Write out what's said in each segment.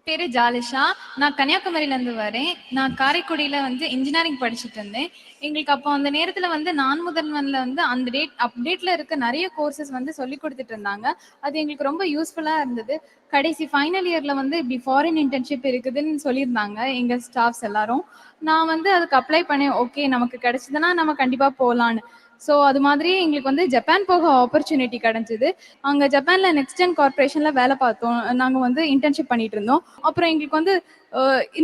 பேரு ஜாலிஷா. நான் கன்னியாகுமரியிலேருந்து வரேன். நான் காரைக்குடியில வந்து இன்ஜினியரிங் படிச்சுட்டு இருந்தேன். எங்களுக்கு அப்போ அந்த நேரத்துல வந்து நான் முதல்வன்ல வந்து அந்த அப்டேட்ல இருக்க நெறைய கோர்சஸ் வந்து சொல்லிக் குடுத்துட்டு இருந்தாங்க. அது எங்களுக்கு ரொம்ப யூஸ்ஃபுல்லா இருந்தது. கடைசி ஃபைனல் இயர்ல வந்து இப்படி ஃபாரின் இன்டர்ன்ஷிப் இருக்குதுன்னு சொல்லியிருந்தாங்க எங்க ஸ்டாஃப்ஸ் எல்லாரும். நான் வந்து அதுக்கு அப்ளை பண்ணேன். ஓகே நமக்கு கிடைச்சதுன்னா நம்ம கண்டிப்பா போலான்னு. ஸோ அது மாதிரி எங்களுக்கு வந்து ஜப்பான் போக ஆப்பர்ச்சுனிட்டி கிடைச்சது. அங்க ஜப்பான்ல நெக்ஸ்ட்ஜென் கார்ப்பரேஷன்ல வேலை பார்த்தோம். நாங்க வந்து இன்டர்ன்ஷிப் பண்ணிட்டு இருந்தோம். அப்புறம் எங்களுக்கு வந்து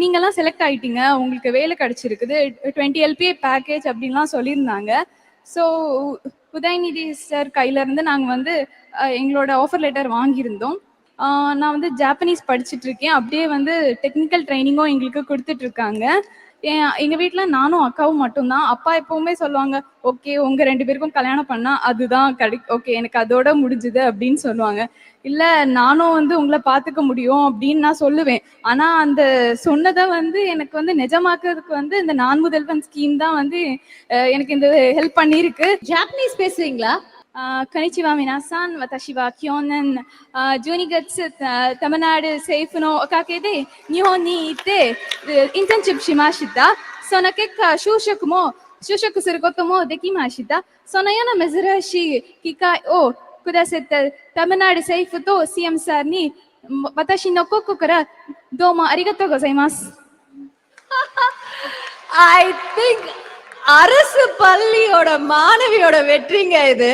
நீங்கெல்லாம் செலக்ட் ஆயிட்டீங்க, உங்களுக்கு வேலை கிடைச்சிருக்குது, 20 LPA பேக்கேஜ் அப்படின்லாம் சொல்லியிருந்தாங்க. ஸோ உதயநிதி சார் கையில இருந்து நாங்கள் வந்து எங்களோட ஆஃபர் லெட்டர் வாங்கியிருந்தோம். நான் வந்து ஜாப்பனீஸ் படிச்சுட்டு இருக்கேன். அப்படியே வந்து டெக்னிக்கல் ட்ரைனிங்கும் எங்களுக்கு கொடுத்துட்டு இருக்காங்க. எங்க வீட்டுல நானும் அக்காவும் மட்டும்தான். அப்பா எப்பவுமே சொல்லுவாங்க, ஓகே உங்க 2 பேருக்கும் கல்யாணம் பண்ணா அதுதான் ஓகே எனக்கு அதோட முடிஞ்சுது அப்படின்னு சொல்லுவாங்க. இல்ல நானும் வந்து உங்களை பாத்துக்க முடியும் அப்படின்னு நான் சொல்லுவேன். ஆனா அந்த சொன்னதை வந்து எனக்கு வந்து நிஜமாக்குறதுக்கு வந்து இந்த நான் முதல்வன் ஸ்கீம் தான் வந்து எனக்கு இந்த ஹெல்ப் பண்ணிருக்கு. ஜாப்பனீஸ் பேசுவீங்களா? こんにちは皆さん。私は去年12月タマナル政府のおかげで日本に行ってインターンシップしました。その結果就職することもできました。そのような珍しい機会をくださったタマナル政府と CM さんに私の心からどうもありがとうございます。I think அரசு பள்ளியோட மாணவியோட வெற்றிங்க இது.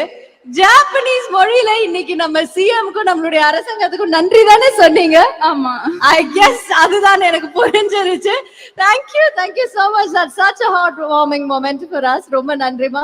ஜாப்பனீஸ் மொழியில இன்னைக்கு நம்ம சிஎம்க்கும் நம்மளுடைய அரசாங்கத்துக்கும் நன்றி தானே சொன்னீங்க? ஆமா, ஐ கெஸ் அதுதான் எனக்கு புரிஞ்சிருச்சு. Thank you so much. That's such a heart warming moment for us. ரொம்ப நன்றிமா.